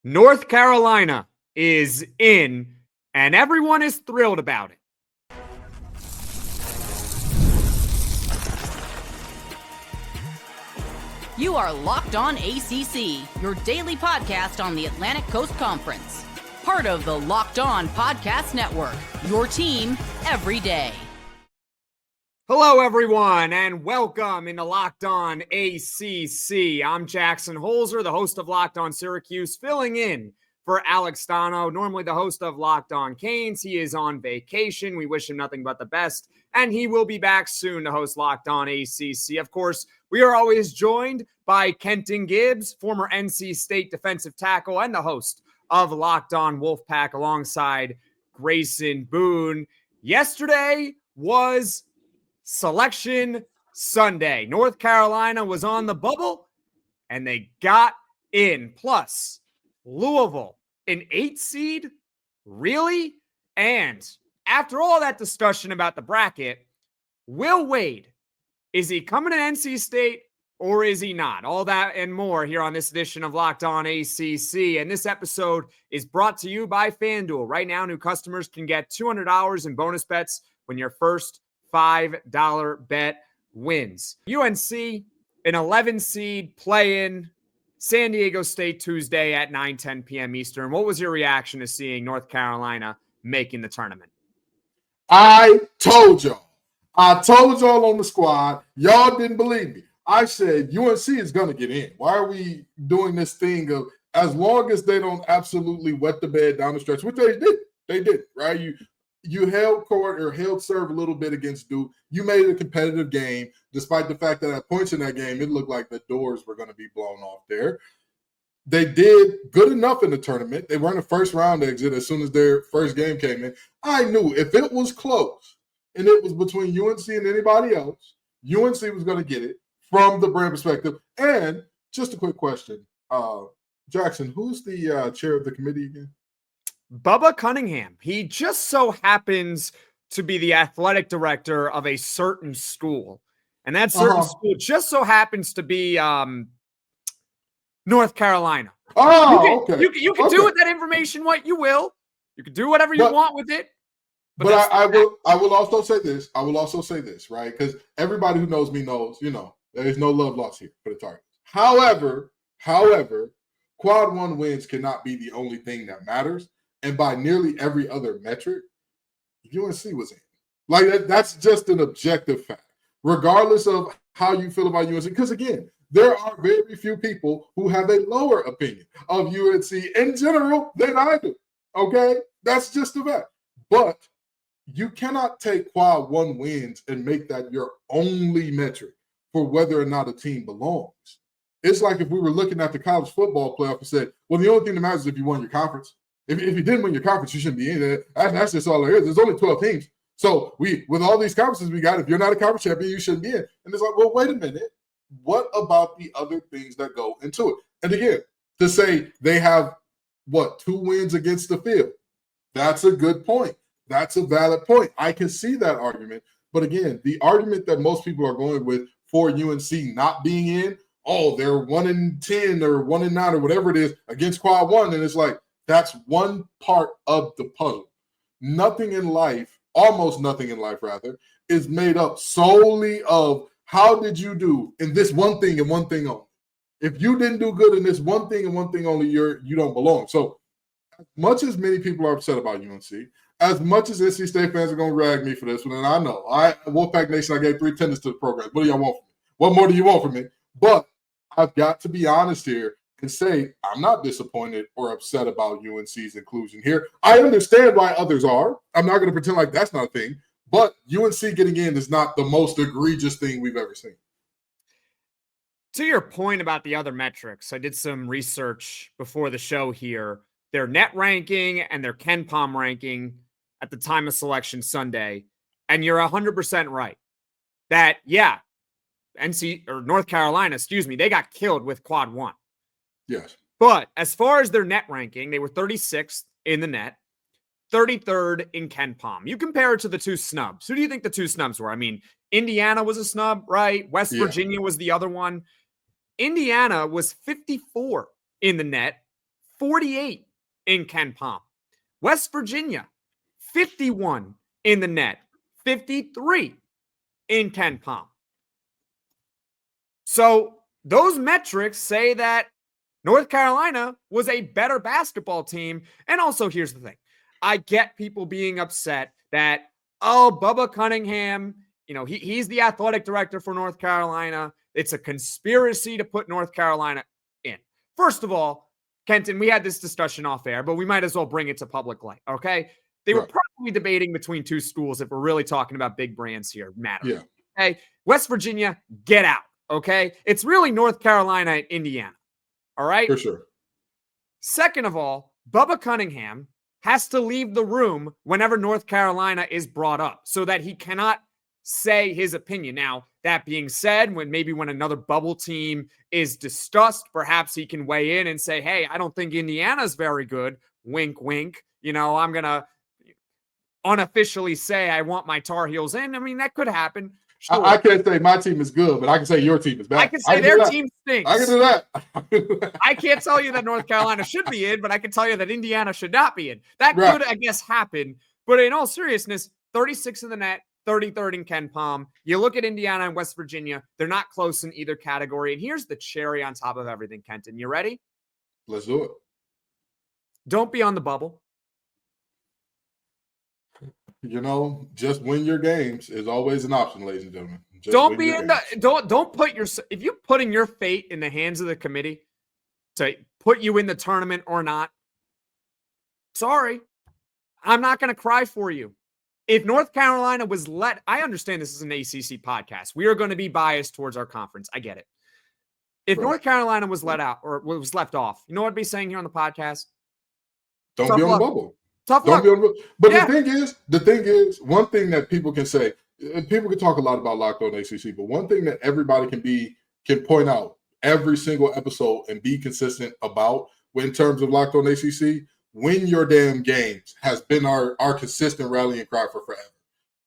North Carolina is in, and everyone is thrilled about it. You are Locked On ACC, your daily podcast on the Atlantic Coast Conference. Part of the Locked On Podcast Network, your team every day. Hello, everyone, and welcome into Locked On ACC. I'm Jackson Holzer, the host of Locked On Syracuse, filling in for Alex Stano, normally the host of Locked On Canes. He is on vacation. We wish him nothing but the best, and he will be back soon to host Locked On ACC. Of course, we are always joined by Kenton Gibbs, former NC State defensive tackle and the host of Locked On Wolfpack, alongside Grayson Boone. Yesterday was Selection Sunday. North Carolina was on the bubble, and they got in. Plus, Louisville, an 8 seed? Really? And after all that discussion about the bracket, Will Wade, is he coming to NC State or is he not? All that and more here on this edition of Locked On ACC. And this episode is brought to you by FanDuel. Right now, new customers can get $200 in bonus bets when your first $5 bet wins. UNC, an 11 seed, play-in San Diego State Tuesday at 9:10 p.m. Eastern. What was your reaction to seeing North Carolina making the tournament? I told y'all on the squad. Y'all didn't believe me. I said UNC is going to get in. Why are we doing this thing of as long as they don't absolutely wet the bed down the stretch, which they did, right? You held court or held serve a little bit against Duke. You made it a competitive game, despite the fact that at points in that game, it looked like the doors were going to be blown off there. They did good enough in the tournament. They weren't a first-round exit as soon as their first game came in. I knew if it was close and it was between UNC and anybody else, UNC was going to get it from the brand perspective. And just a quick question, Jackson, who's the chair of the committee again? Bubba Cunningham. He just so happens to be the athletic director of a certain school. And that certain school just so happens to be North Carolina. Oh, okay. You can do with that information what you will. You can do whatever you want with it. But I will also say this. Right? Because everybody who knows me knows, there's no love lost here for the Targets. However, quad one wins cannot be the only thing that matters. And by nearly every other metric, UNC was in. Like, that's just an objective fact, regardless of how you feel about UNC. Because, again, there are very few people who have a lower opinion of UNC in general than I do, okay? That's just a fact. But you cannot take quad one wins and make that your only metric for whether or not a team belongs. It's like if we were looking at the college football playoff and said, well, the only thing that matters is if you won your conference. If you didn't win your conference, you shouldn't be in it. That's just all there is. There's only 12 teams. So with all these conferences we got, if you're not a conference champion, you shouldn't be in. And it's like, well, wait a minute. What about the other things that go into it? And again, to say they have, 2 wins against the field, that's a good point. That's a valid point. I can see that argument. But again, the argument that most people are going with for UNC not being in, they're 1-10 or 1-9 or whatever it is against quad one. And it's like, that's one part of the puzzle. Nothing in life, almost nothing in life rather, is made up solely of how did you do in this one thing and one thing only. If you didn't do good in this one thing and one thing only, you don't belong. So as much as many people are upset about UNC, as much as NC State fans are going to rag me for this one, and I know, Wolfpack Nation, I gave 3 attendance to the program. What do y'all want from me? What more do you want from me? But I've got to be honest here and say I'm not disappointed or upset about UNC's inclusion here. I understand why others are. I'm not going to pretend like that's not a thing. But UNC getting in is not the most egregious thing we've ever seen. To your point about the other metrics, I did some research before the show here. Their net ranking and their KenPom ranking at the time of Selection Sunday. And you're 100% right. That, North Carolina, they got killed with quad one. Yes. But as far as their net ranking, they were 36th in the net, 33rd in KenPom. You compare it to the 2 snubs. Who do you think the 2 snubs were? I mean, Indiana was a snub, right? West Virginia was the other one. Indiana was 54 in the net, 48 in Ken Pom. West Virginia, 51 in the net, 53 in Ken Pom. So those metrics say that North Carolina was a better basketball team. And also, here's the thing. I get people being upset that, oh, Bubba Cunningham, he's the athletic director for North Carolina. It's a conspiracy to put North Carolina in. First of all, Kenton, we had this discussion off air, but we might as well bring it to public light, okay? They were probably debating between two schools if we're really talking about big brands here. Matter. Yeah. Okay? West Virginia, get out, okay? It's really North Carolina and Indiana, all right? For sure. Second of all, Bubba Cunningham has to leave the room whenever North Carolina is brought up so that he cannot say his opinion. Now, that being said, when another bubble team is discussed, perhaps he can weigh in and say, hey, I don't think Indiana's very good. Wink, wink. I'm going to unofficially say I want my Tar Heels in. I mean, that could happen. Sure. I can't say my team is good, but I can say your team is bad. I can say their team stinks. I can do that. I can't tell you that North Carolina should be in, but I can tell you that Indiana should not be in. That could, I guess, happen. But in all seriousness, 36 in the net, 33rd in Ken Pom. You look at Indiana and West Virginia, they're not close in either category. And here's the cherry on top of everything, Kenton. You ready? Let's do it. Don't be on the bubble. Just win your games is always an option, ladies and gentlemen. Don't be in don't put if you're putting your fate in the hands of the committee to put you in the tournament or not. Sorry, I'm not going to cry for you. If North Carolina was I understand this is an ACC podcast. We are going to be biased towards our conference. I get it. If North Carolina was let out or was left off, you know what I'd be saying here on the podcast? Don't be on the bubble. Tough luck. But the thing is, one thing that people can say, and people can talk a lot about Locked On ACC, but one thing that everybody can point out every single episode and be consistent about in terms of Locked On ACC, win your damn games has been our consistent rallying cry for forever.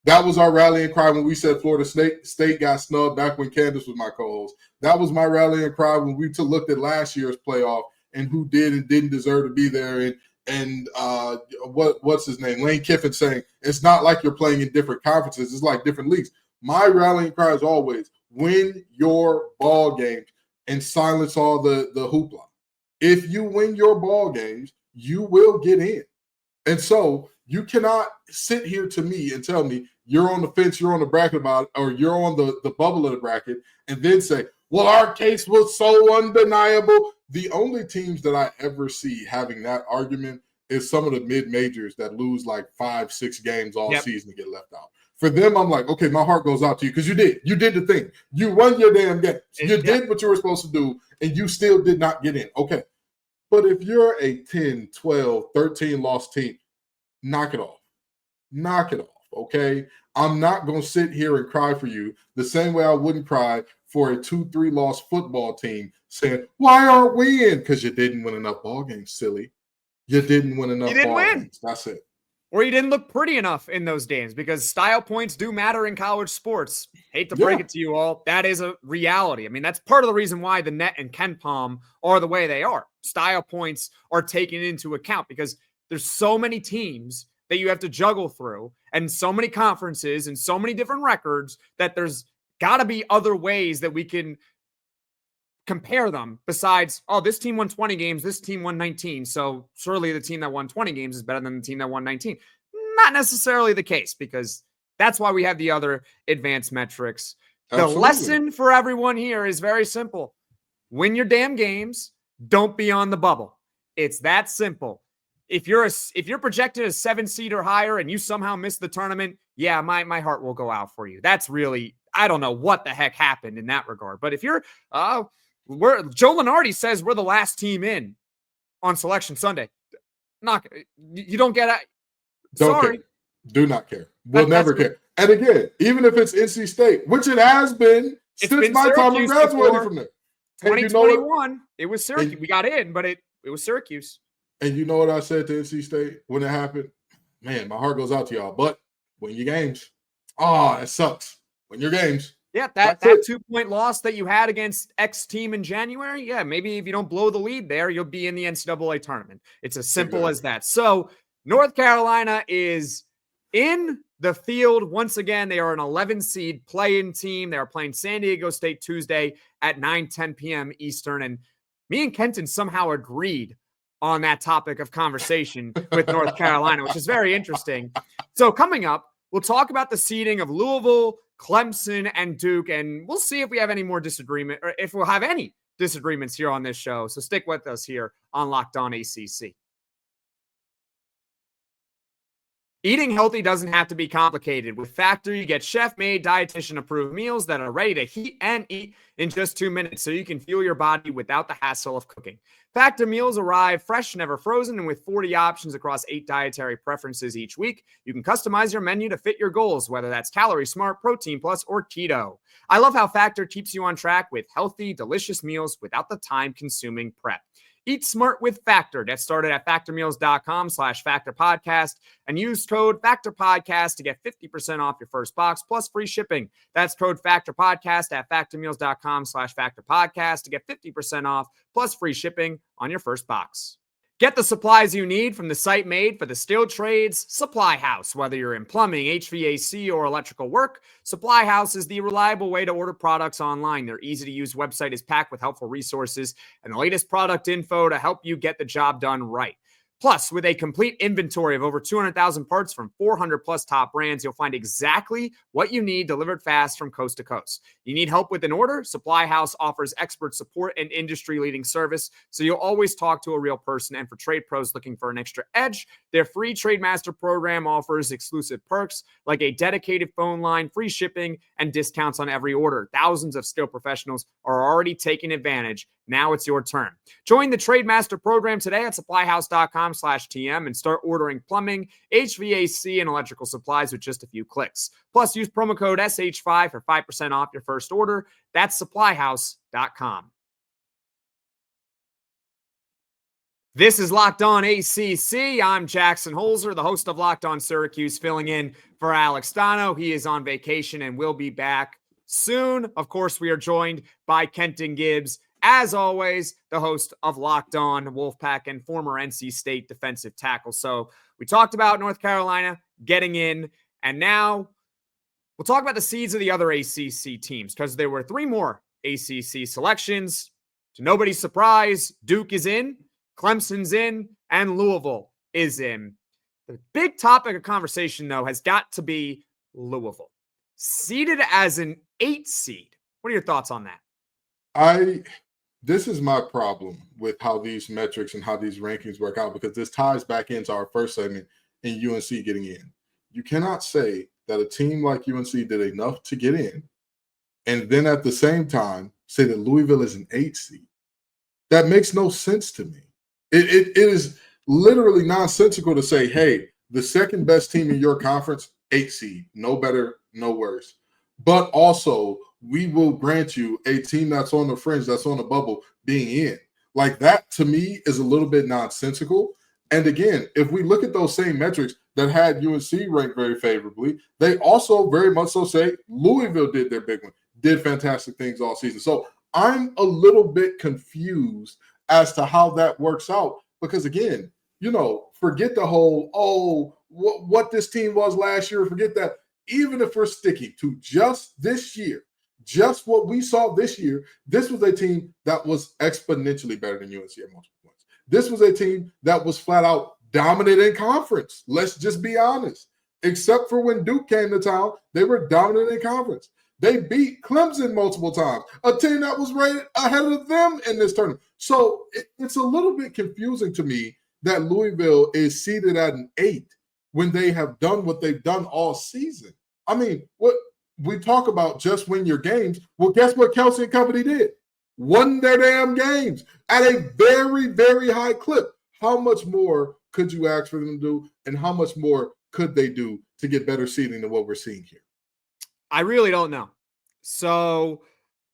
That was our rallying cry when we said Florida State got snubbed back when Candace was my co-host. That was my rallying cry when we looked at last year's playoff and who did and didn't deserve to be there. And what's his name? Lane Kiffin saying, it's not like you're playing in different conferences. It's like different leagues. My rallying cry is always win your ball games and silence all the hoopla. If you win your ball games, you will get in. And so you cannot sit here to me and tell me you're on the fence, you're on the bracket about it, or you're on the bubble of the bracket, and then say, well, our case was so undeniable. The only teams that I ever see having that argument is some of the mid-majors that lose like 5-6 games all season to get left out. For them, I'm like, okay, my heart goes out to you because you did. You did the thing. You won your damn game. You did what you were supposed to do, and you still did not get in. Okay. But if you're a 10, 12, 13-loss team, knock it off. Knock it off, okay? I'm not going to sit here and cry for you the same way I wouldn't cry for a 2-3-loss football team saying, why aren't we in? Because you didn't win enough ball games, silly. You didn't win enough ball games. That's it. Or you didn't look pretty enough in those games because style points do matter in college sports. Hate to break it to you all. That is a reality. I mean, that's part of the reason why the net and Ken Pom are the way they are. Style points are taken into account because there's so many teams that you have to juggle through and so many conferences and so many different records that there's got to be other ways that we can compare them besides, oh, this team won 20 games, this team won 19. So surely the team that won 20 games is better than the team that won 19. Not necessarily the case because that's why we have the other advanced metrics. Absolutely. The lesson for everyone here is very simple. Win your damn games. Don't be on the bubble. It's that simple. If you're projected as 7 seed or higher and you somehow miss the tournament, yeah, my heart will go out for you. That's really, I don't know what the heck happened in that regard. But if you're, Joe Lenardi says we're the last team in on Selection Sunday. You don't get it. Sorry. Care. Do not care. We'll never care. And again, even if it's NC State, which it has been since my time of graduating from there. 2021, it was Syracuse. We got in, but it was Syracuse. And you know what I said to NC State when it happened? Man, my heart goes out to y'all. But win your games. Oh, it sucks. Win your games. Yeah, that 2-point loss that you had against X team in January, yeah, maybe if you don't blow the lead there, you'll be in the NCAA tournament. It's as simple as that. So North Carolina is in the field once again. They are an 11 seed play-in team. They are playing San Diego State Tuesday at 9:10 p.m. Eastern. And me and Kenton somehow agreed on that topic of conversation with North Carolina, which is very interesting. So coming up, we'll talk about the seeding of Louisville, Clemson, and Duke, and we'll see if we have any more disagreement, or if we'll have any disagreements here on this show. So stick with us here on Locked On ACC. Eating healthy doesn't have to be complicated. With Factor, you get chef-made, dietitian-approved meals that are ready to heat and eat in just 2 minutes, so you can fuel your body without the hassle of cooking. Factor meals arrive fresh, never frozen, and with 40 options across 8 dietary preferences each week, you can customize your menu to fit your goals, whether that's Calorie Smart, Protein Plus, or Keto. I love how Factor keeps you on track with healthy, delicious meals without the time-consuming prep. Eat smart with Factor. Get started at factormeals.com/factorpodcast and use code FactorPodcast to get 50% off your first box plus free shipping. That's code FactorPodcast at factormeals.com/factorpodcast to get 50% off plus free shipping on your first box. Get the supplies you need from the site made for the skilled trades, Supply House. Whether you're in plumbing, HVAC, or electrical work, Supply House is the reliable way to order products online. Their easy-to-use website is packed with helpful resources and the latest product info to help you get the job done right. Plus, with a complete inventory of over 200,000 parts from 400-plus top brands, you'll find exactly what you need delivered fast from coast to coast. You need help with an order? Supply House offers expert support and industry-leading service, so you'll always talk to a real person. And for trade pros looking for an extra edge, their free Trade Master program offers exclusive perks like a dedicated phone line, free shipping, and discounts on every order. Thousands of skilled professionals are already taking advantage. Now it's your turn. Join the Trade Master program today at supplyhouse.com/TM and start ordering plumbing, HVAC, and electrical supplies with just a few clicks. Plus, use promo code SH5 for 5% off your first order. That's supplyhouse.com. This is Locked On ACC. I'm Jackson Holzer, the host of Locked On Syracuse, filling in for Alex Stano. He is on vacation and will be back soon. Of course, we are joined by Kenton Gibbs, as always, the host of Locked On Wolfpack and former NC State defensive tackle. So we talked about North Carolina getting in, and now we'll talk about the seeds of the other ACC teams, because there were 3 more ACC selections. To nobody's surprise, Duke is in, Clemson's in, and Louisville is in. The big topic of conversation, though, has got to be Louisville, seeded as an 8 seed. What are your thoughts on that? This is my problem with how these metrics and how these rankings work out, because this ties back into our first segment in UNC getting in. You cannot say that a team like UNC did enough to get in and then at the same time say that Louisville is an 8 seed. That makes no sense to me. It is literally nonsensical to say, hey, the second best team in your conference, 8 seed, no better, no worse. But also, we will grant you a team that's on the fringe, that's on the bubble, being in. Like, that, to me, is a little bit nonsensical. And again, if we look at those same metrics that had UNC ranked very favorably, they also very much so say Louisville did their big one, did fantastic things all season. So I'm a little bit confused as to how that works out, because again, forget the whole, what this team was last year, forget that. Even if we're sticking to just this year, just what we saw this year, this was a team that was exponentially better than UNC at multiple points. This was a team that was flat out dominant in conference. Let's just be honest. Except for when Duke came to town, they were dominant in conference. They beat Clemson multiple times, a team that was rated ahead of them in this tournament. So it's a little bit confusing to me that Louisville is seeded at an 8 when they have done what they've done all season. I mean, what we talk about, just win your games. Well, guess what Kelsey and company did? Won their damn games at a very, very high clip. How much more could you ask for them to do, and how much more could they do to get better seeding than what we're seeing here? I really don't know. So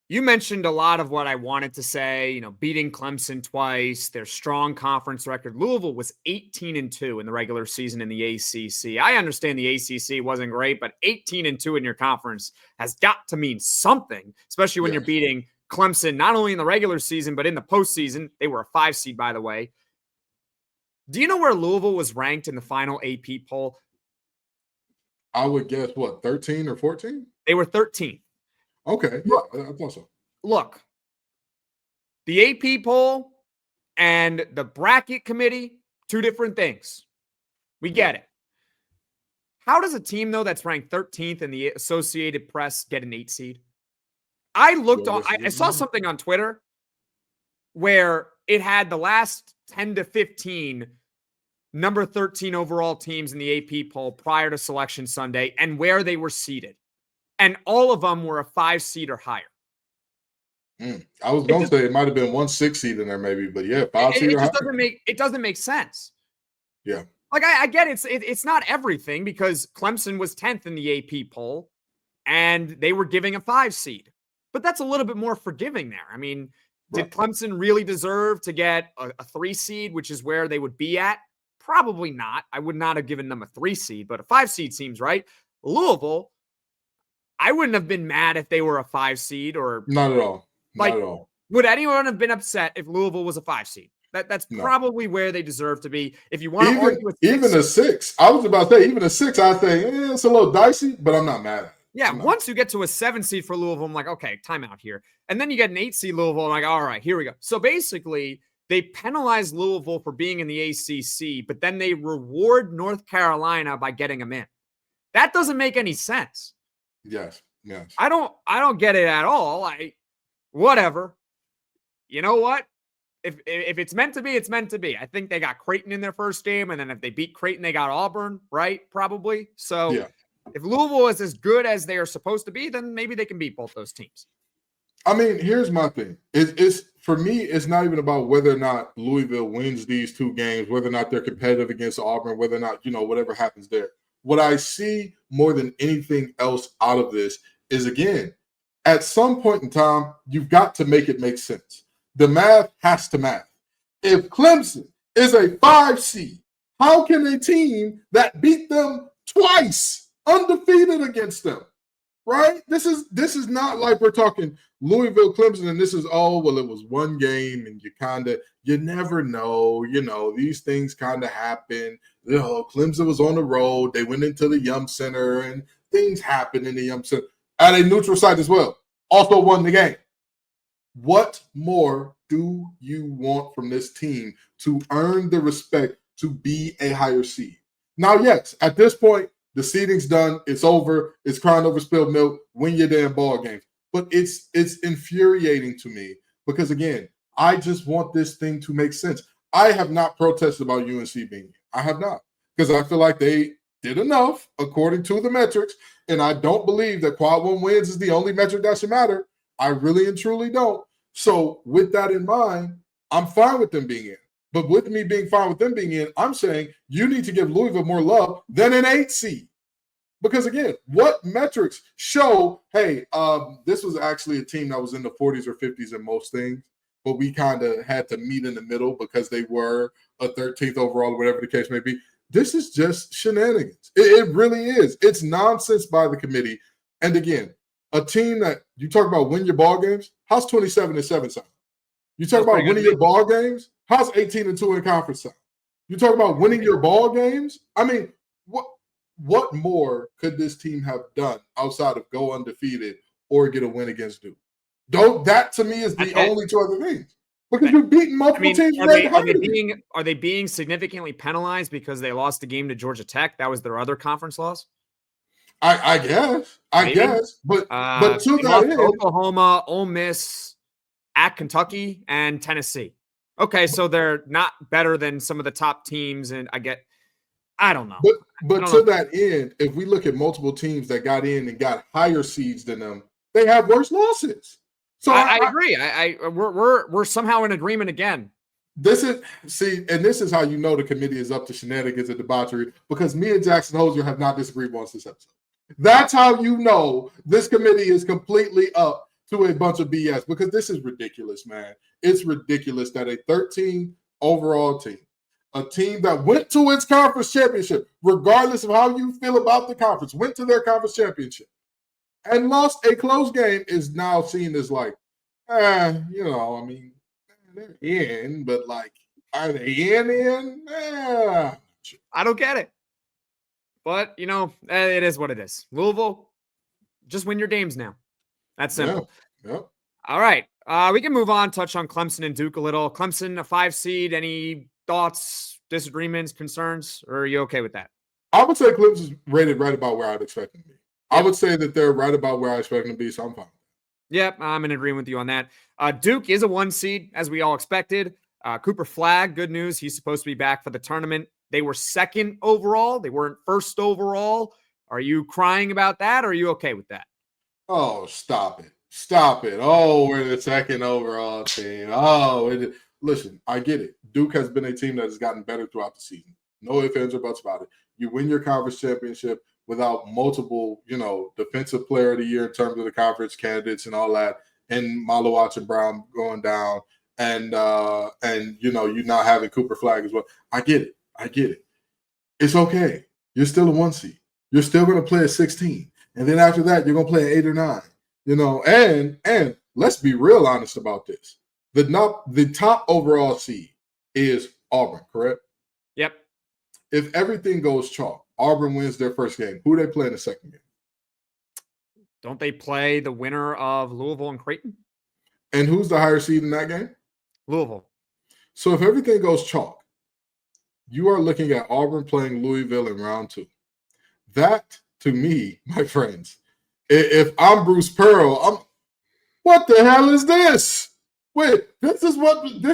You mentioned a lot of what I wanted to say, beating Clemson twice, their strong conference record. Louisville was 18-2 in the regular season in the ACC. I understand the ACC wasn't great, but 18-2 in your conference has got to mean something, especially when you're beating Clemson, not only in the regular season, but in the postseason. They were a 5 seed, by the way. Do you know where Louisville was ranked in the final AP poll? I would guess, 13 or 14? They were 13th. Okay, yeah, I thought so. Look, the AP poll and the bracket committee, two different things. We get it. How does a team, though, that's ranked 13th in the Associated Press get an 8 seed? I saw something on Twitter where it had the last 10 to 15 number 13 overall teams in the AP poll prior to Selection Sunday and where they were seated. And all of them were a 5 seed or higher. I was going to say it might have been 1 6 seed in there maybe, but 5 seed or higher. It doesn't make sense. Yeah. Like I get it's not everything because Clemson was 10th in the AP poll and they were giving a 5 seed. But that's a little bit more forgiving there. I mean, did Clemson really deserve to get a 3 seed, which is where they would be at? Probably not. I would not have given them a 3 seed, but a 5 seed seems right. Louisville, I wouldn't have been mad if they were a 5 seed or not at all. Not at all. Would anyone have been upset if Louisville was a 5 seed? That's probably where they deserve to be. If you want to argue with even a 6, I was about to say even a 6, I say it's a little dicey, but I'm not mad at it. Yeah, once you get to a 7 seed for Louisville, I'm like, okay, timeout here. And then you get an 8 seed Louisville, I'm like, all right, here we go. So basically, they penalize Louisville for being in the ACC, but then they reward North Carolina by getting them in. That doesn't make any sense. Yes. I don't get it at all. Whatever. You know what? If it's meant to be, it's meant to be. I think they got Creighton in their first game, and then if they beat Creighton, they got Auburn, right? Probably. So if Louisville is as good as they are supposed to be, then maybe they can beat both those teams. I mean, here's my thing. It's for me, it's not even about whether or not Louisville wins these 2 games, whether or not they're competitive against Auburn, whether or not, whatever happens there. What I see more than anything else out of this is, again, at some point in time, you've got to make it make sense. The math has to math. If Clemson is a 5 seed, how can a team that beat them twice undefeated against them, right? This is not like we're talking Louisville, Clemson, and this is, it was 1 game and you never know, these things kind of happen. Clemson was on the road. They went into the Yum Center and things happen in the Yum Center at a neutral site as well. Also won the game. What more do you want from this team to earn the respect to be a higher seed? Now, yes, at this point, the seeding's done. It's over. It's crying over spilled milk. Win your damn ball games. But it's infuriating to me because, again, I just want this thing to make sense. I have not protested about UNC being here. I have not, because I feel like they did enough according to the metrics, and I don't believe that quad 1 wins is the only metric that should matter. I really and truly don't. So with that in mind, I'm fine with them being in. But with me being fine with them being in, I'm saying you need to give Louisville more love than an 8 seed. Because, again, what metrics show, hey, this was actually a team that was in the 40s or 50s in most things, but we kind of had to meet in the middle because they were a 13th overall or whatever the case may be. This is just shenanigans. It really is. It's nonsense by the committee. And, again, a team that you talk about win your ball games, how's 27-7 sound? You talk about winning your ball games, how's 18-2 in conference sound? You talk about winning your ball games? I mean, what more could this team have done outside of go undefeated or get a win against Duke? That to me is the only 2 other things. Because you've beaten multiple teams. Are they being significantly penalized because they lost the game to Georgia Tech? That was their other conference loss? I guess. But to that end, Oklahoma, Ole Miss, at Kentucky, and Tennessee. Okay, so they're not better than some of the top teams, and I don't know. But to that end, if we look at multiple teams that got in and got higher seeds than them, they have worse losses. So I agree. We're somehow in agreement again. This is how you know the committee is up to shenanigans and debauchery, because me and Jackson Holzer have not disagreed once this episode. That's how you know this committee is completely up to a bunch of BS because this is ridiculous, man. It's ridiculous that a 13 overall team, a team that went to its conference championship, regardless of how you feel about the conference, went to their conference championship and lost a close game, is now seen as like, they're in, but like, are they in? I don't get it. But, it is what it is. Louisville, just win your games now. That's simple. Yeah. All right. We can move on, touch on Clemson and Duke a little. Clemson, a 5 seed. Any thoughts, disagreements, concerns, or are you okay with that? I would say Clemson's rated right about where I'd expect them to be. Yep. I would say that they're right about where I expect them to be, so I'm fine. Yep, I'm in agreement with you on that. Duke is a 1 seed, as we all expected. Cooper Flagg, good news. He's supposed to be back for the tournament. They were 2nd overall. They weren't 1st overall. Are you crying about that, or are you okay with that? Oh, stop it. Stop it. Oh, we're the 2nd overall team. Listen, I get it. Duke has been a team that has gotten better throughout the season. No ifs, ands, or buts about it. You win your conference championship without multiple, defensive player of the year in terms of the conference candidates and all that, and Malawach and Brown going down, and you not having Cooper Flagg as well. I get it. It's okay. You're still a 1 seed. You're still going to play a 16. And then after that, you're going to play an 8 or 9. And let's be real honest about this. The top overall seed is Auburn, correct? Yep. If everything goes chalk, Auburn wins their first game. Who do they play in the second game? Don't they play the winner of Louisville and Creighton? And who's the higher seed in that game? Louisville. So if everything goes chalk, you are looking at Auburn playing Louisville in round 2. That, to me, my friends, if I'm Bruce Pearl, what the hell is this? Wait, this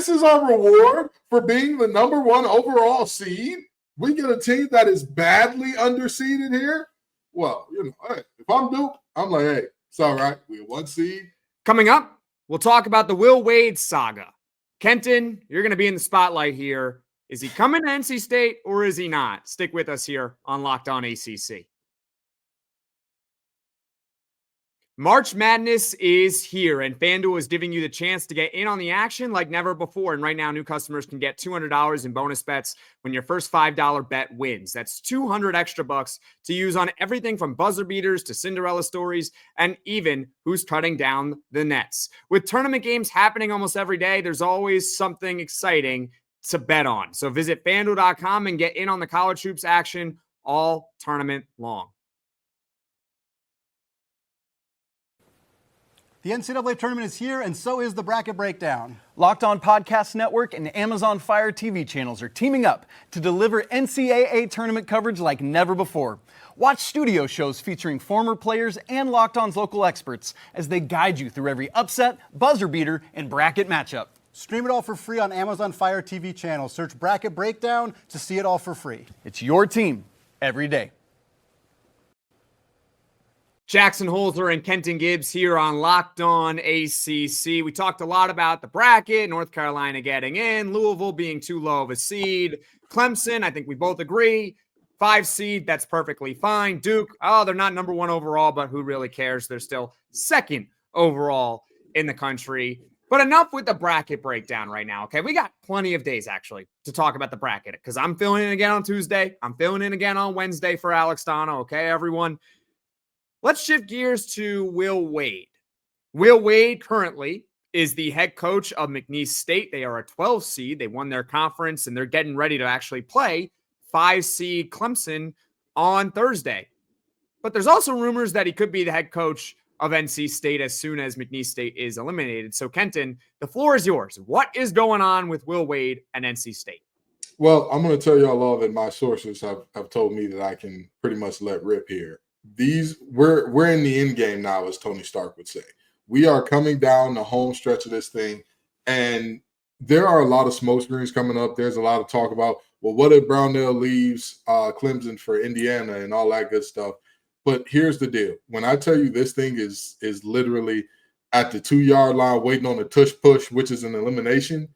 is our reward for being the number 1 overall seed? We get a team that is badly underseeded here? Well, hey, if I'm Duke, I'm like, hey, it's all right. We're 1 seed. Coming up, we'll talk about the Will Wade saga. Kenton, you're going to be in the spotlight here. Is he coming to NC State or is he not? Stick with us here on Locked On ACC. March Madness is here, and FanDuel is giving you the chance to get in on the action like never before. And right now, new customers can get $200 in bonus bets when your first $5 bet wins. That's $200 extra bucks to use on everything from buzzer beaters to Cinderella stories and even who's cutting down the nets. With tournament games happening almost every day, there's always something exciting to bet on. So visit FanDuel.com and get in on the college hoops action all tournament long. The NCAA tournament is here, and so is the bracket breakdown. Locked On Podcast Network and Amazon Fire TV channels are teaming up to deliver NCAA tournament coverage like never before. Watch studio shows featuring former players and Locked On's local experts as they guide you through every upset, buzzer beater, and bracket matchup. Stream it all for free on Amazon Fire TV channel. Search Bracket Breakdown to see it all for free. It's your team every day. Jackson Holzer and Kenton Gibbs here on Locked On ACC. We talked a lot about the bracket, North Carolina getting in, Louisville being too low of a seed, Clemson, I think we both agree, 5 seed, that's perfectly fine. Duke, they're not number 1 overall, but who really cares? They're still 2nd overall in the country. But enough with the bracket breakdown right now, okay? We got plenty of days, actually, to talk about the bracket because I'm filling in again on Tuesday. I'm filling in again on Wednesday for Alex Dono, okay, everyone? Let's shift gears to Will Wade. Will Wade currently is the head coach of McNeese State. They are a 12 seed. They won their conference, and they're getting ready to actually play 5 seed Clemson on Thursday. But there's also rumors that he could be the head coach of NC State as soon as McNeese State is eliminated. So, Kenton, the floor is yours. What is going on with Will Wade and NC State? Well, I'm going to tell y'all all that my sources have told me that I can pretty much let rip here. We're in the end game now, as Tony Stark would say. We are coming down the home stretch of this thing, and there are a lot of smoke screens coming up. There's a lot of talk about, well, what if Brownell leaves Clemson for Indiana and all that good stuff. But here's the deal. When I tell you this thing is literally at the 2-yard line waiting on a tush push, which is an elimination,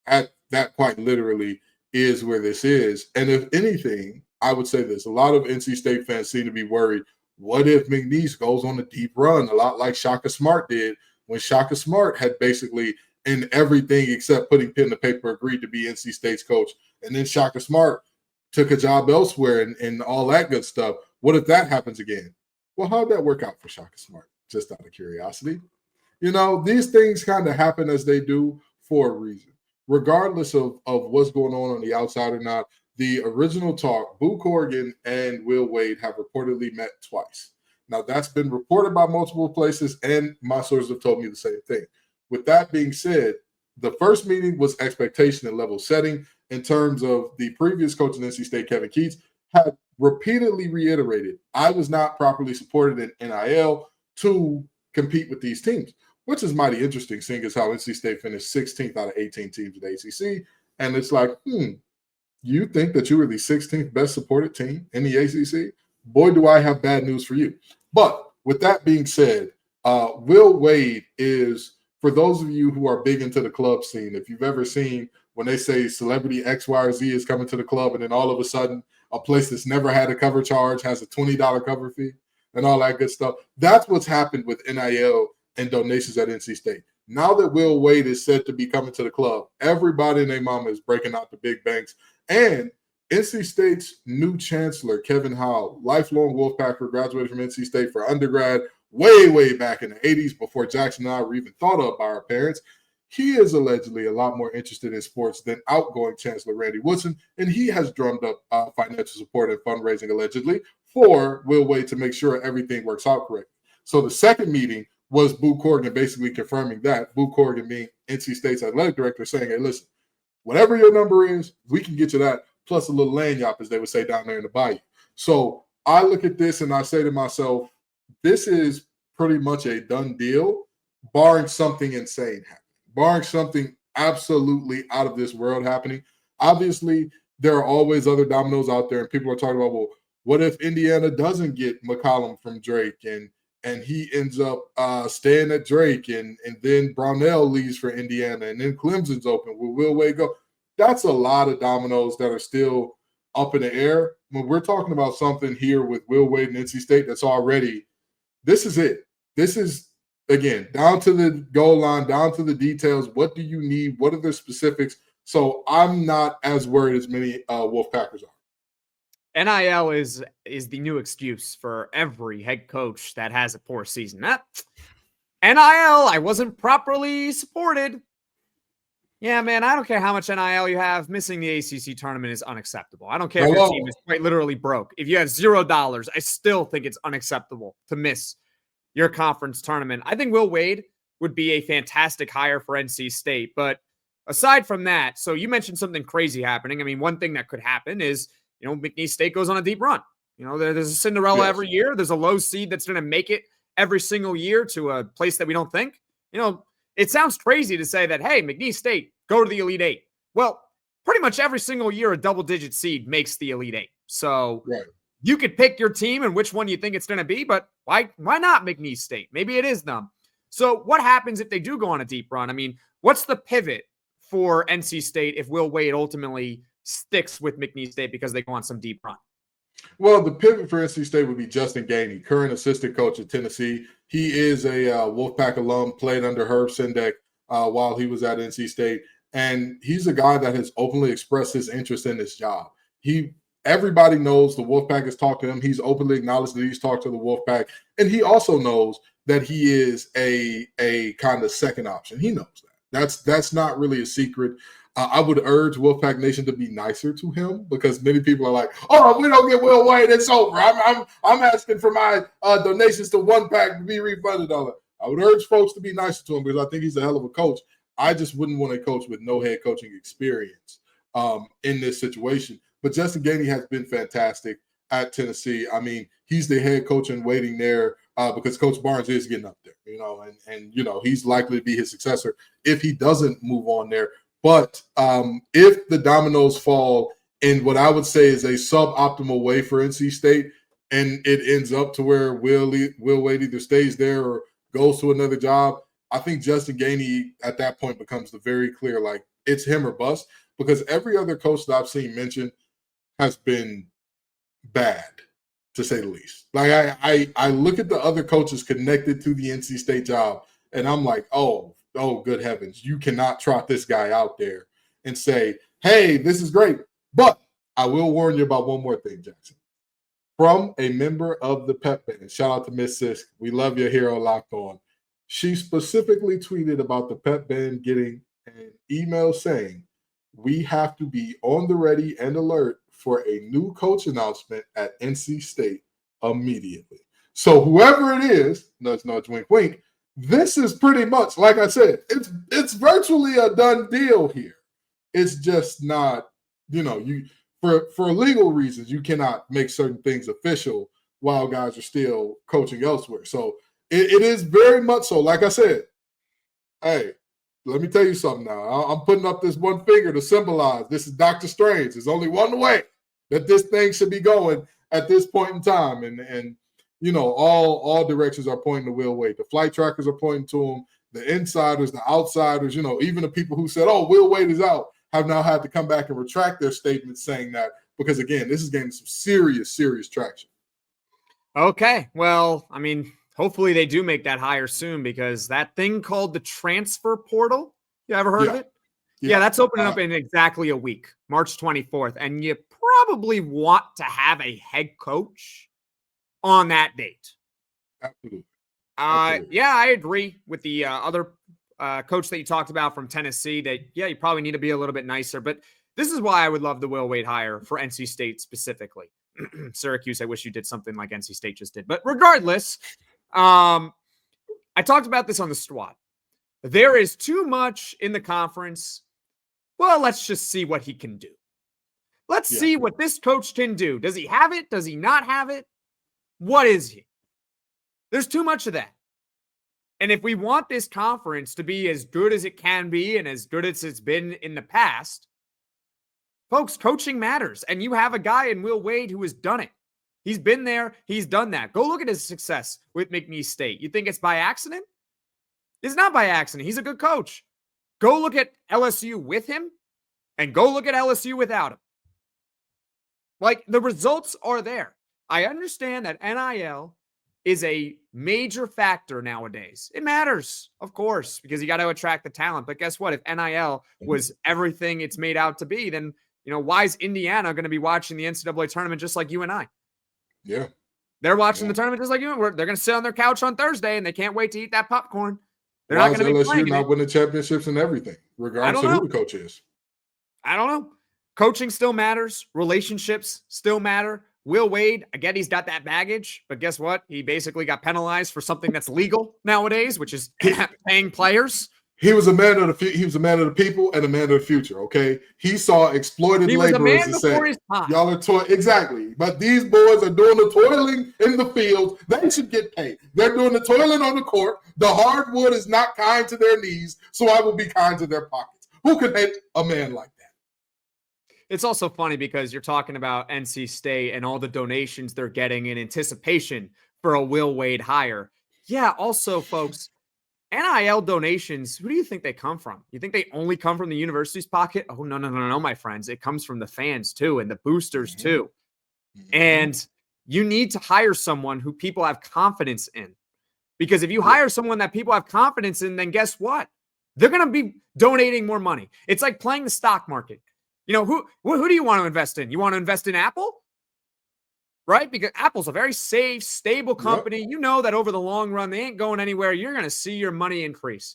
at that quite literally is where this is. And if anything, I would say this. A lot of NC State fans seem to be worried. What if McNeese goes on a deep run, a lot like Shaka Smart did when Shaka Smart had basically in everything except putting pen to paper agreed to be NC State's coach. And then Shaka Smart took a job elsewhere and all that good stuff. What if that happens again? Well, how'd that work out for Shaka Smart? Just out of curiosity. These things kind of happen as they do for a reason. Regardless of what's going on the outside or not, the original talk, Boo Corrigan and Will Wade have reportedly met twice. Now, that's been reported by multiple places, and my sources have told me the same thing. With that being said, the first meeting was expectation and level setting in terms of the previous coach in NC State, Kevin Keatts, had repeatedly reiterated, I was not properly supported in NIL to compete with these teams, which is mighty interesting, seeing as how NC State finished 16th out of 18 teams in the ACC. And it's like, you think that you were the 16th best supported team in the ACC? Boy, do I have bad news for you. But with that being said, Will Wade is, for those of you who are big into the club scene, if you've ever seen when they say celebrity X, Y, or Z is coming to the club, and then all of a sudden a place that's never had a cover charge has a $20 cover fee and all that good stuff. That's what's happened with NIL and donations at NC State. Now that Will Wade is said to be coming to the club, everybody and their mama is breaking out the big banks. And NC State's new chancellor, Kevin Howell, lifelong Wolfpacker, graduated from NC State for undergrad way back in the 80s before Jackson and I were even thought of by our parents. He is allegedly a lot more interested in sports than outgoing Chancellor Randy Woodson, and he has drummed up financial support and fundraising allegedly for Will Wade to make sure everything works out correctly. So the second meeting was Boo Corrigan basically confirming that, Boo Corrigan being NC State's athletic director, saying, hey, listen, whatever your number is, we can get you that, plus a little lanyard, as they would say down there in the bayou. So I look at this and I say to myself, this is pretty much a done deal, barring something insane happening, barring something absolutely out of this world happening. Obviously, there are always other dominoes out there, and people are talking about, well, what if Indiana doesn't get McCollum from Drake and he ends up staying at Drake and then Brownell leaves for Indiana and then Clemson's open. Will Will Wade go? That's a lot of dominoes that are still up in the air. When we're talking about something here with Will Wade and NC State that's already, this is it. This is, again, down to the goal line, down to the details. What do you need? What are the specifics? So I'm not as worried as many Wolfpackers are. NIL is the new excuse for every head coach that has a poor season. NIL, I wasn't properly supported. Yeah, man, I don't care how much NIL you have. Missing the ACC tournament is unacceptable. I don't care if your team is quite literally broke. If you have $0, I still think it's unacceptable to miss your conference tournament. I think Will Wade would be a fantastic hire for NC State. But aside from that, so you mentioned something crazy happening. I mean, one thing that could happen is, McNeese State goes on a deep run. There's a Cinderella every year. There's a low seed that's going to make it every single year to a place that we don't think. It sounds crazy to say that, hey, McNeese State, go to the Elite Eight. Well, pretty much every single year, a double-digit seed makes the Elite Eight. So you could pick your team and which one you think it's going to be, but why not McNeese State? Maybe it is them. So what happens if they do go on a deep run? I mean, what's the pivot for NC State if Will Wade ultimately sticks with McNeese State because they go on some deep run? Well, the pivot for NC State would be Justin Gainey, current assistant coach at Tennessee. He is a Wolfpack alum, played under Herb Sendek while he was at NC State. And he's a guy that has openly expressed his interest in this job. Everybody knows the Wolfpack has talked to him. He's openly acknowledged that he's talked to the Wolfpack. And he also knows that he is a kind of second option. He knows that. That's not really a secret. I would urge Wolfpack Nation to be nicer to him because many people are like, oh, if we don't get Will Wade, it's over. I'm asking for my donations to One Pack to be refunded. All that. I would urge folks to be nicer to him because I think he's a hell of a coach. I just wouldn't want a coach with no head coaching experience in this situation. But Justin Gainey has been fantastic at Tennessee. I mean, he's the head coach in waiting there because Coach Barnes is getting up there, and he's likely to be his successor if he doesn't move on there. But if the dominoes fall in what I would say is a suboptimal way for NC State, and it ends up to where Will Wade either stays there or goes to another job, I think Justin Gainey at that point becomes the very clear, like, it's him or bust, because every other coach that I've seen mentioned has been bad, to say the least. Like, I look at the other coaches connected to the NC State job, And I'm like, oh, good heavens. You cannot trot this guy out there and say, hey, this is great. But I will warn you about one more thing, Jackson. From a member of the Pep Band, shout out to Miss Sisk. We love your hero locked on. She specifically tweeted about the Pep Band getting an email saying, we have to be on the ready and alert for a new coach announcement at NC State immediately. So whoever it is, nudge, nudge, wink, wink, this is pretty much, like I said, it's virtually a done deal here. It's just not, for legal reasons, you cannot make certain things official while guys are still coaching elsewhere. So it is very much so. Like I said, hey, let me tell you something now. I'm putting up this one finger to symbolize this is Dr. Strange. There's only one way that this thing should be going at this point in time. And all directions are pointing to Will Wade. The flight trackers are pointing to him. The insiders, the outsiders, even the people who said, oh, Will Wade is out, have now had to come back and retract their statements saying that, because again, this is getting some serious traction. Okay. Well, I mean, hopefully they do make that hire soon, because that thing called the transfer portal, you ever heard of it? Yeah, that's opening up in exactly a week, March 24th. And you probably want to have a head coach on that date. Absolutely. Yeah, I agree with the other coach that you talked about from Tennessee that, you probably need to be a little bit nicer. But this is why I would love the Will Wade hire for NC State specifically. Syracuse, I wish you did something like NC State just did. But regardless, I talked about this on the squad. There is too much in the conference. Well, let's just see what he can do. Let's see what this coach can do. Does he have it? Does he not have it? What is he? There's too much of that. And if we want this conference to be as good as it can be and as good as it's been in the past, folks, coaching matters. And you have a guy in Will Wade who has done it. He's been there. He's done that. Go look at his success with McNeese State. You think it's by accident? It's not by accident. He's a good coach. Go look at LSU with him and go look at LSU without him. Like, the results are there. I understand that NIL is a major factor nowadays. It matters, of course, because you got to attract the talent. But guess what? If NIL was everything it's made out to be, then, why is Indiana going to be watching the NCAA tournament just like you and I? Yeah. They're watching the tournament just like you. They're going to sit on their couch on Thursday, and they can't wait to eat that popcorn. They're Why not going to be playing. LSU not winning championships and everything, regardless of who the coach is? I don't know. Coaching still matters. Relationships still matter. Will Wade, I get he's got that baggage, but guess what? He basically got penalized for something that's legal nowadays, which is paying players. He was a man of the people and a man of the future. Okay, he saw exploited laborers and said, "Y'all are toiling." Exactly, but these boys are doing the toiling in the fields. They should get paid. They're doing the toiling on the court. The hardwood is not kind to their knees, so I will be kind to their pockets. Who could hate a man like that? It's also funny because you're talking about NC State and all the donations they're getting in anticipation for a Will Wade hire. Yeah, also, folks, NIL donations, who do you think they come from? You think they only come from the university's pocket? Oh, no, my friends. It comes from the fans, too, and the boosters, too. And you need to hire someone who people have confidence in. Because if you hire someone that people have confidence in, then guess what? They're going to be donating more money. It's like playing the stock market. Who do you want to invest in? You want to invest in Apple? Right? Because Apple's a very safe, stable company. Yep. You know that over the long run, they ain't going anywhere. You're going to see your money increase.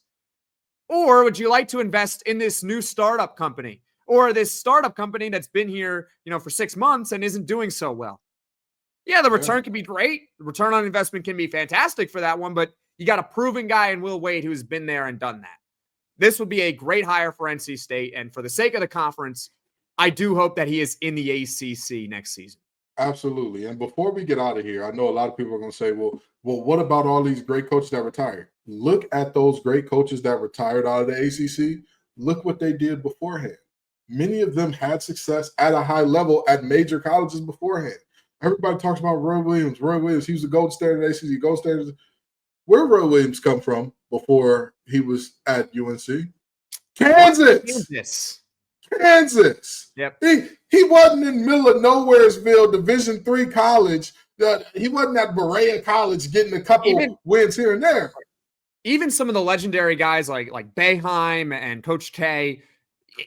Or would you like to invest in this new startup company or this startup company that's been here, for 6 months and isn't doing so well? Yeah, the return can be great. The return on investment can be fantastic for that one, but you got a proven guy in Will Wade who's been there and done that. This would be a great hire for NC State. And for the sake of the conference, I do hope that he is in the ACC next season. Absolutely. And before we get out of here, I know a lot of people are going to say, well, what about all these great coaches that retired? Look at those great coaches that retired out of the ACC. Look what they did beforehand. Many of them had success at a high level at major colleges beforehand. Everybody talks about Roy Williams. Roy Williams, he was a gold standard ACC, gold standard. Where did Roy Williams come from before he was at UNC? Kansas. Yep. He wasn't in middle of Nowheresville, Division III college. He wasn't at Berea College getting a couple wins here and there. even some of the legendary guys like Boeheim and Coach K,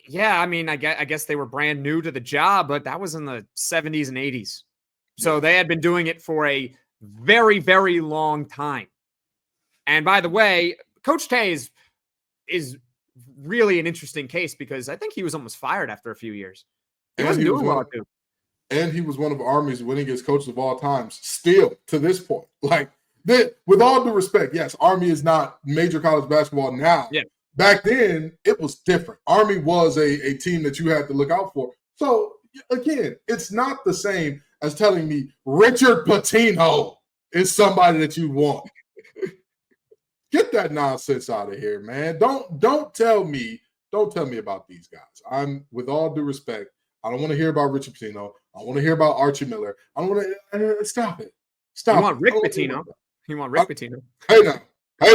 yeah, I mean, I guess they were brand new to the job, but that was in the 70s and 80s. So they had been doing it for a very, very long time. And by the way, Coach K is really an interesting case because I think he was almost fired after a few years. He wasn't doing well, too. And he was one of Army's winningest coaches of all times, still to this point. Like, with all due respect, yes, Army is not major college basketball now. Yeah. Back then, it was different. Army was a team that you had to look out for. So, again, it's not the same as telling me Richard Pitino is somebody that you want. Get that nonsense out of here, man. Don't tell me about these guys. I'm, with all due respect, I don't want to hear about Richard Pitino. I want to hear about Archie Miller. I don't want to stop it. Stop. You want Rick Pitino? You want Rick Pitino? Hey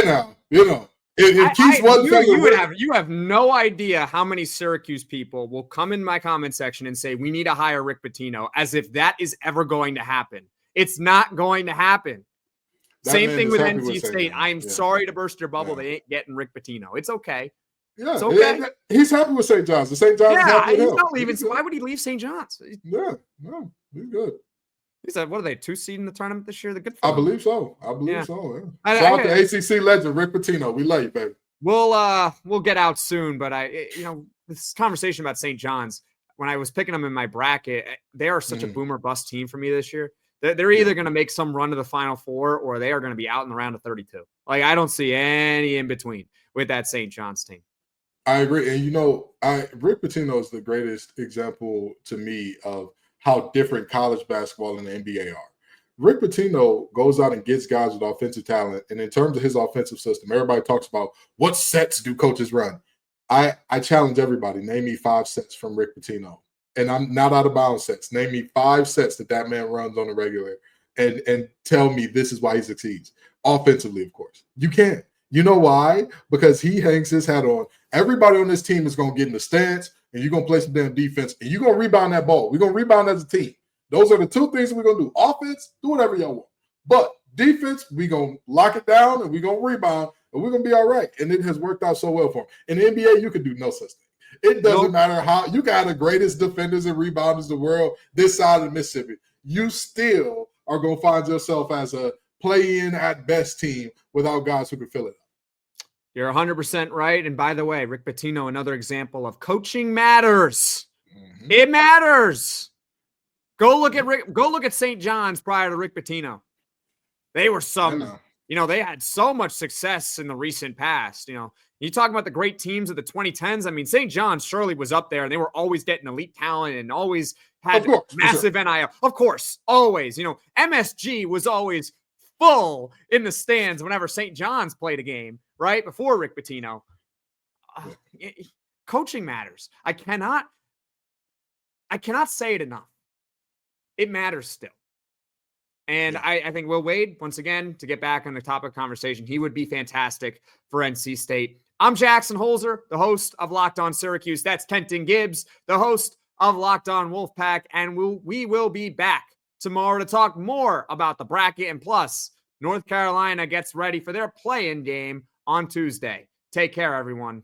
now, you know. You have no idea how many Syracuse people will come in my comment section and say we need to hire Rick Pitino, as if that is ever going to happen. It's not going to happen. Same thing with NC State. I'm sorry to burst your bubble. They ain't getting Rick Pitino. It's okay. Yeah, it's okay. He's happy with St. John's. The St. John's is happy with him. He's not leaving. Why would he leave St. John's? Yeah, no, he's good. He said, what are they, 2 seed in the tournament this year? They're good for I them. believe so. Yeah. Shout out to ACC legend Rick Pitino. We love you, baby. We'll get out soon, but this conversation about St. John's, when I was picking them in my bracket, they are such a boomer bust team for me this year. They're either going to make some run to the Final Four or they are going to be out in the round of 32. Like, I don't see any in between with that St. John's team. I agree. And, Rick Pitino is the greatest example to me of how different college basketball and the NBA are. Rick Pitino goes out and gets guys with offensive talent. And in terms of his offensive system, everybody talks about what sets do coaches run. I challenge everybody. Name me 5 sets from Rick Pitino. And I'm not out of bounds sets. Name me 5 sets that man runs on a regular and tell me this is why he succeeds. Offensively, of course. You can't. You know why? Because he hangs his hat on. Everybody on this team is going to get in the stance, and you're going to play some damn defense, and you're going to rebound that ball. We're going to rebound as a team. Those are the 2 things we're going to do. Offense, do whatever y'all want. But defense, we're going to lock it down, and we're going to rebound, and we're going to be all right. And it has worked out so well for him. In the NBA, you can do no such thing. It doesn't matter how – you got the greatest defenders and rebounders in the world this side of Mississippi. You still are going to find yourself as a play-in at best team without guys who can fill it up. You're 100% right. And by the way, Rick Pitino, another example of coaching matters. Mm-hmm. It matters. Go look at St. John's prior to Rick Pitino. They were they had so much success in the recent past. You talk about the great teams of the 2010s. I mean, St. John's surely was up there, and they were always getting elite talent and always had massive NIL. Of course, always. MSG was always full in the stands whenever St. John's played a game, right? Before Rick Pitino. Coaching matters. I cannot say it enough. It matters still. And I think Will Wade, once again, to get back on the topic of conversation, he would be fantastic for NC State. I'm Jackson Holzer, the host of Locked On Syracuse. That's Kenton Gibbs, the host of Locked On Wolfpack. And we will be back tomorrow to talk more about the bracket. And plus, North Carolina gets ready for their play-in game on Tuesday. Take care, everyone.